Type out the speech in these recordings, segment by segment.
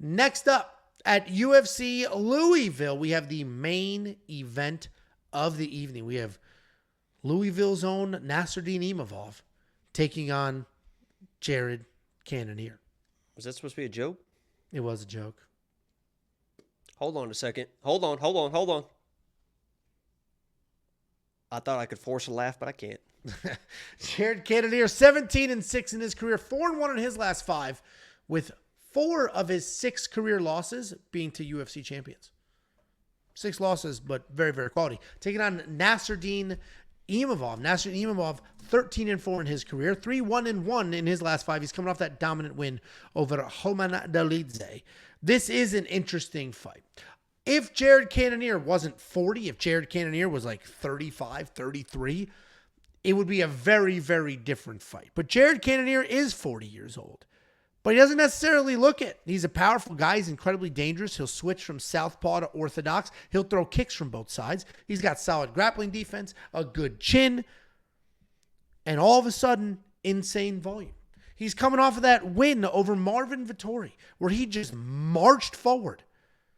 Next up at UFC Louisville, we have the main event of the evening. We have Louisville's own Nassourdine Imavov taking on Jared Cannonier. Was that supposed to be a joke? It was a joke. Hold on a second. Hold on. I thought I could force a laugh, but I can't. Jared Cannonier, 17-6 in his career, 4-1 in his last 5, with 4 of his 6 career losses being to UFC champions. 6 losses, but very, very quality. Taking on Nassourdine Imavov. Nassourdine Imavov, 13-4 in his career, 3-1-1 in his last 5. He's coming off that dominant win over Homanadalidze. This is an interesting fight. If Jared Cannonier wasn't 40, if Jared Cannonier was like 35, 33, it would be a very, very different fight. But Jared Cannonier is 40 years old. But he doesn't necessarily look it. He's a powerful guy. He's incredibly dangerous. He'll switch from southpaw to orthodox. He'll throw kicks from both sides. He's got solid grappling defense, a good chin, and all of a sudden, insane volume. He's coming off of that win over Marvin Vettori, where he just marched forward,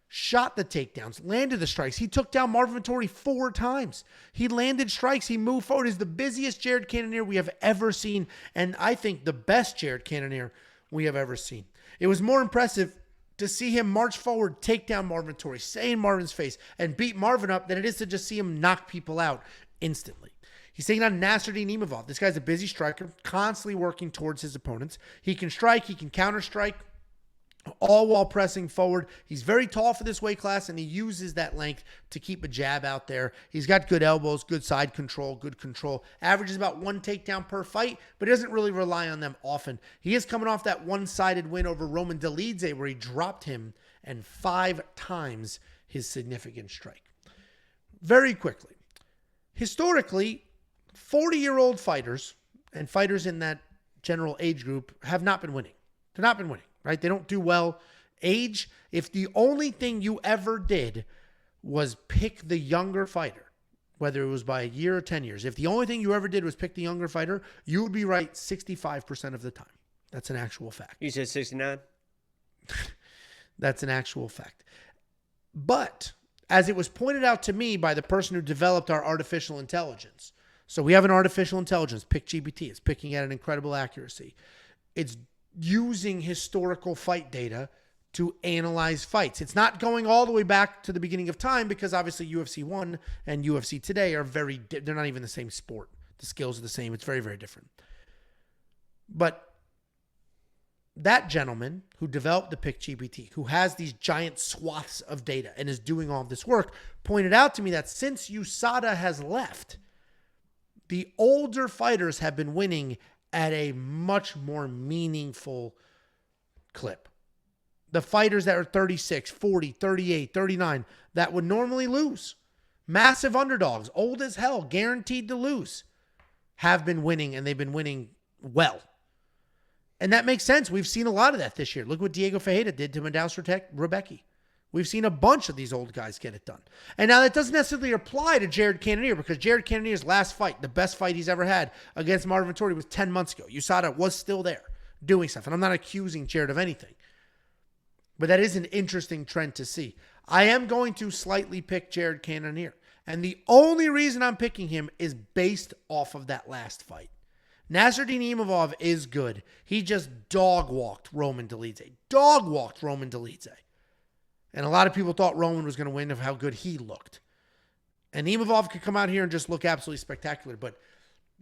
shot the takedowns, landed the strikes. He took down Marvin Vettori 4 times. He landed strikes. He moved forward. He's the busiest Jared Cannonier we have ever seen, and I think the best Jared Cannonier we have ever seen. It was more impressive to see him march forward, take down Marvin Vettori, stay in Marvin's face, and beat Marvin up than it is to just see him knock people out instantly. He's taking on Nassourdine Imavov. This guy's a busy striker, constantly working towards his opponents. He can strike, he can counter-strike, all while pressing forward. He's very tall for this weight class, and he uses that length to keep a jab out there. He's got good elbows, good side control, good control. Averages about 1 takedown per fight, but doesn't really rely on them often. He is coming off that one-sided win over Roman Dolidze, where he dropped him and 5 times his significant strike. Very quickly, historically, 40-year-old fighters and fighters in that general age group have not been winning. They've not been winning. Right? They don't do well. Age, if the only thing you ever did was pick the younger fighter, whether it was by a year or 10 years, if the only thing you ever did was pick the younger fighter, you would be right 65% of the time. That's an actual fact. You said 69? That's an actual fact. But as it was pointed out to me by the person who developed our artificial intelligence, so we have an artificial intelligence, PickGPT. It's picking at an incredible accuracy. It's using historical fight data to analyze fights. It's not going all the way back to the beginning of time because obviously UFC 1 and UFC today are they're not even the same sport. The skills are the same. It's very, very different. But that gentleman who developed the PickGPT, who has these giant swaths of data and is doing all of this work, pointed out to me that since USADA has left, the older fighters have been winning at a much more meaningful clip. The fighters that are 36, 40, 38, 39, that would normally lose, massive underdogs, old as hell, guaranteed to lose, have been winning, and they've been winning well. And that makes sense. We've seen a lot of that this year. Look what Diego Ferreira did to Madaus Rebecki. We've seen a bunch of these old guys get it done. And now that doesn't necessarily apply to Jared Cannonier because Jared Cannonier's last fight, the best fight he's ever had against Marvin Vettori was 10 months ago. USADA was still there doing stuff. And I'm not accusing Jared of anything. But that is an interesting trend to see. I am going to slightly pick Jared Cannonier. And the only reason I'm picking him is based off of that last fight. Nassourdine Imavov is good. He just dog-walked Roman Dolidze. Dog-walked Roman Dolidze. And a lot of people thought Roman was going to win of how good he looked. And Imavov could come out here and just look absolutely spectacular. But,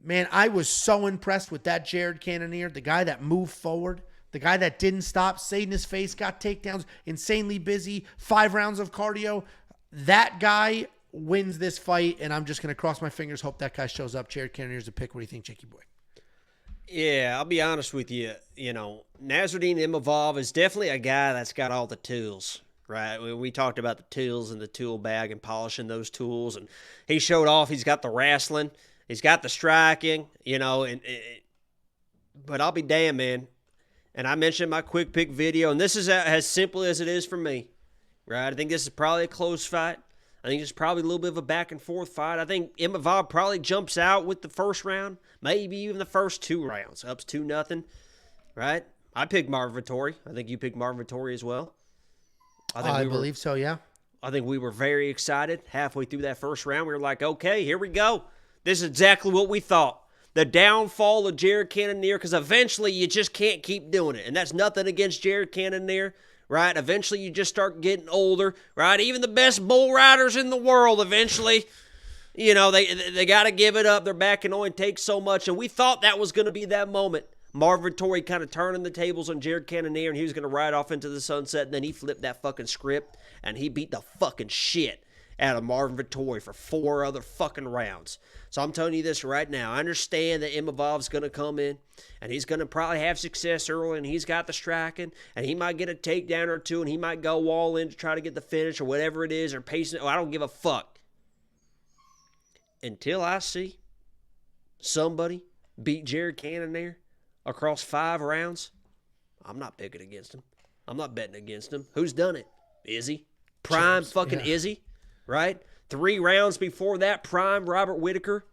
man, I was so impressed with that Jared Cannonier, the guy that moved forward, the guy that didn't stop, stayed in his face, got takedowns, insanely busy, 5 rounds of cardio. That guy wins this fight, and I'm just going to cross my fingers, hope that guy shows up. Jared Cannonier's a pick. What do you think, Jakey boy? Yeah, I'll be honest with you. Nassourdine Imavov is definitely a guy that's got all the tools. Right, we talked about the tools in the tool bag and polishing those tools, and he showed off. He's got the wrestling, he's got the striking, but I'll be damned, man. And I mentioned my quick pick video, and this is as simple as it is for me. Right, I think this is probably a close fight. I think it's probably a little bit of a back and forth fight. I think Imavov probably jumps out with the first round, maybe even the first 2 rounds, up 2-0. Right, I picked Marvin Vettori. I think you picked Marvin Vettori as well. I believe so, yeah. I think we were very excited halfway through that first round. We were like, okay, here we go. This is exactly what we thought. The downfall of Jared Cannonier, because eventually you just can't keep doing it. And that's nothing against Jared Cannonier, right? Eventually you just start getting older, right? Even the best bull riders in the world eventually, they got to give it up. Their back can only take so much. And we thought that was going to be that moment. Marvin Vettori kind of turning the tables on Jared Cannonier, and he was going to ride off into the sunset, and then he flipped that fucking script, and he beat the fucking shit out of Marvin Vettori for 4 other fucking rounds. So I'm telling you this right now. I understand that Imavov's going to come in, and he's going to probably have success early, and he's got the striking, and he might get a takedown or two, and he might go all in to try to get the finish or whatever it is, or pacing. I don't give a fuck. Until I see somebody beat Jared Cannonier across 5 rounds, I'm not picking against him. I'm not betting against him. Who's done it? Izzy. Prime fucking Izzy, right? 3 rounds before that, prime Robert Whittaker,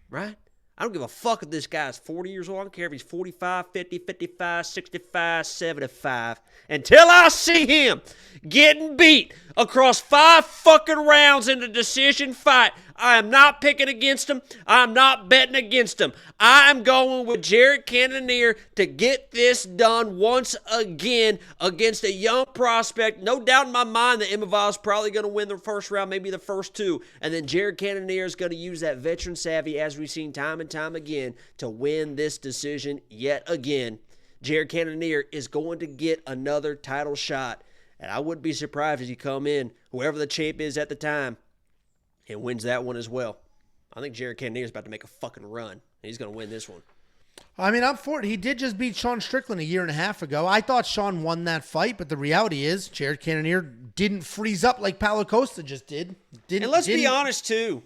right? I don't give a fuck if this guy's 40 years old. I don't care if he's 45, 50, 55, 65, 75. Until I see him getting beat across 5 fucking rounds in a decision fight, I am not picking against him. I'm not betting against him. I am going with Jared Cannonier to get this done once again against a young prospect. No doubt in my mind that Imavov's probably going to win the first round, maybe the first 2. And then Jared Cannonier is going to use that veteran savvy, as we've seen time and time again, to win this decision yet again. Jared Cannonier is going to get another title shot. And I wouldn't be surprised if he come in, whoever the champ is at the time, and wins that one as well. I think Jared Cannonier is about to make a fucking run. He's going to win this one. I mean, I'm for it. He did just beat Sean Strickland a year and a half ago. I thought Sean won that fight, but the reality is Jared Cannonier didn't freeze up like Paulo Costa just did. And let's be honest, too.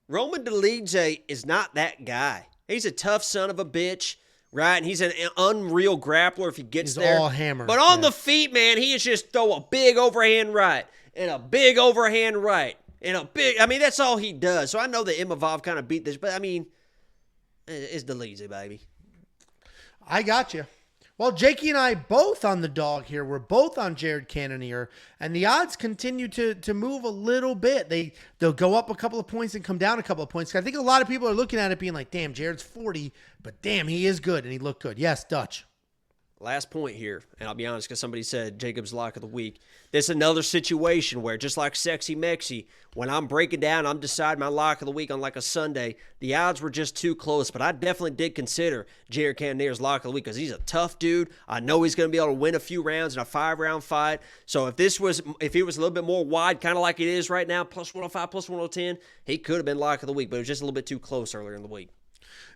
Roman Dolidze is not that guy. He's a tough son of a bitch, right? And he's an unreal grappler if he gets there. He's all hammered. But on the feet, man, he is just throw a big overhand right and a big overhand right and a big, I mean, that's all he does. So I know that Imavov kind of beat this, but I mean, it's Dolidze, baby. I got you. Well, Jakey and I both on the dog here. We're both on Jared Cannonier, and the odds continue to move a little bit. They'll go up a couple of points and come down a couple of points. I think a lot of people are looking at it being like, damn, Jared's 40, but damn, he is good, and he looked good. Yes, Dutch. Last point here, and I'll be honest because somebody said Jacob's lock of the week. This is another situation where, just like Sexy Mexi, when I'm breaking down, I'm deciding my lock of the week on like a Sunday, the odds were just too close, but I definitely did consider Jared Cannonier's lock of the week because he's a tough dude. I know he's going to be able to win a few rounds in a 5-round fight. So if he was a little bit more wide, kind of like it is right now, plus 105, plus 110, he could have been lock of the week, but it was just a little bit too close earlier in the week.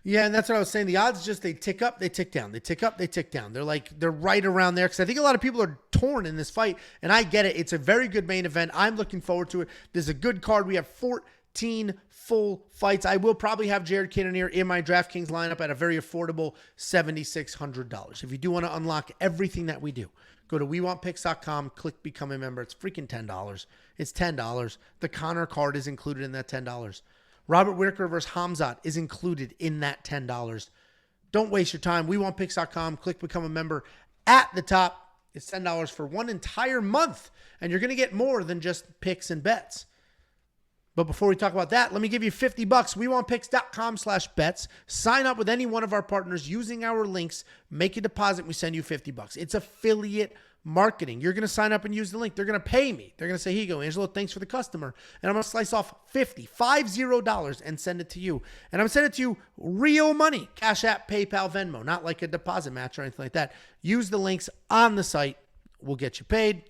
Yeah, and that's what I was saying. The odds just, they tick up, they tick down. They tick up, they tick down. They're right around there because I think a lot of people are torn in this fight, and I get it. It's a very good main event. I'm looking forward to it. There's a good card. We have 14 full fights. I will probably have Jared Cannonier in my DraftKings lineup at a very affordable $7,600. If you do want to unlock everything that we do, go to WeWantPicks.com, click Become a Member. It's freaking $10. It's $10. The Connor card is included in that $10. Robert Whittaker versus Hamzat is included in that $10. Don't waste your time. WeWantPicks.com. Click Become a Member. At the top, it's $10 for one entire month. And you're going to get more than just picks and bets. But before we talk about that, let me give you $50. WeWantPicks.com/bets. Sign up with any one of our partners using our links. Make a deposit. We send you $50. It's affiliate marketing. You're going to sign up and use the link. They're going to pay me. They're going to say, here you go, Angelo, thanks for the customer. And I'm going to slice off $50 and send it to you. And I'm going to send it to you real money. Cash App, PayPal, Venmo. Not like a deposit match or anything like that. Use the links on the site. We'll get you paid.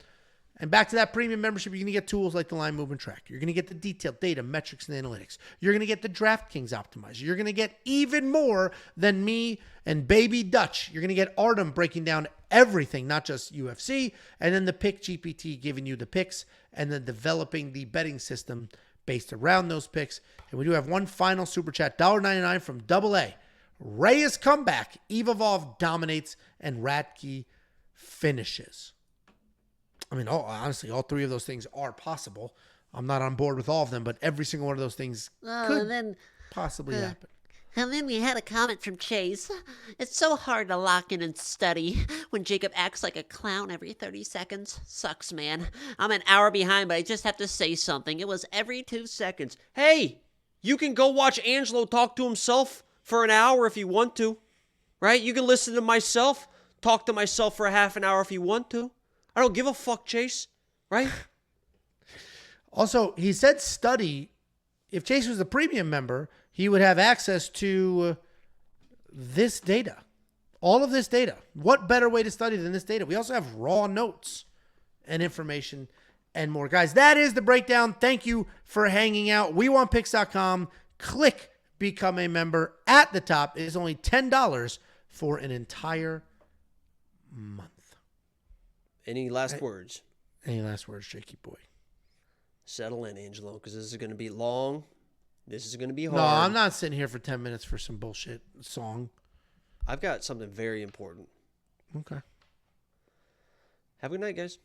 And back to that premium membership, you're going to get tools like the line movement track. You're going to get the detailed data, metrics, and analytics. You're going to get the DraftKings optimizer. You're going to get even more than me and Baby Dutch. You're going to get Artem breaking down everything, not just UFC, and then the Pick GPT giving you the picks, and then developing the betting system based around those picks. And we do have one final super chat, $1.99 from AA. Reyes comeback, Imavov dominates, and Radke finishes. I mean, honestly, all three of those things are possible. I'm not on board with all of them, but every single one of those things could possibly happen. And then we had a comment from Chase. It's so hard to lock in and study when Jacob acts like a clown every 30 seconds. Sucks, man. I'm an hour behind, but I just have to say something. It was every 2 seconds. Hey, you can go watch Angelo talk to himself for an hour if you want to, right? You can listen to myself, talk to myself for a half an hour if you want to. I don't give a fuck, Chase, right? Also, he said study. If Chase was a premium member, he would have access to this data. All of this data. What better way to study than this data? We also have raw notes and information and more. Guys, that is the breakdown. Thank you for hanging out. WeWantPicks.com. Click Become a Member at the top. It is only $10 for an entire month. Any last words? Any last words, Jakey boy? Settle in, Angelo, because this is going to be long. This is going to be hard. No, I'm not sitting here for 10 minutes for some bullshit song. I've got something very important. Okay. Have a good night, guys.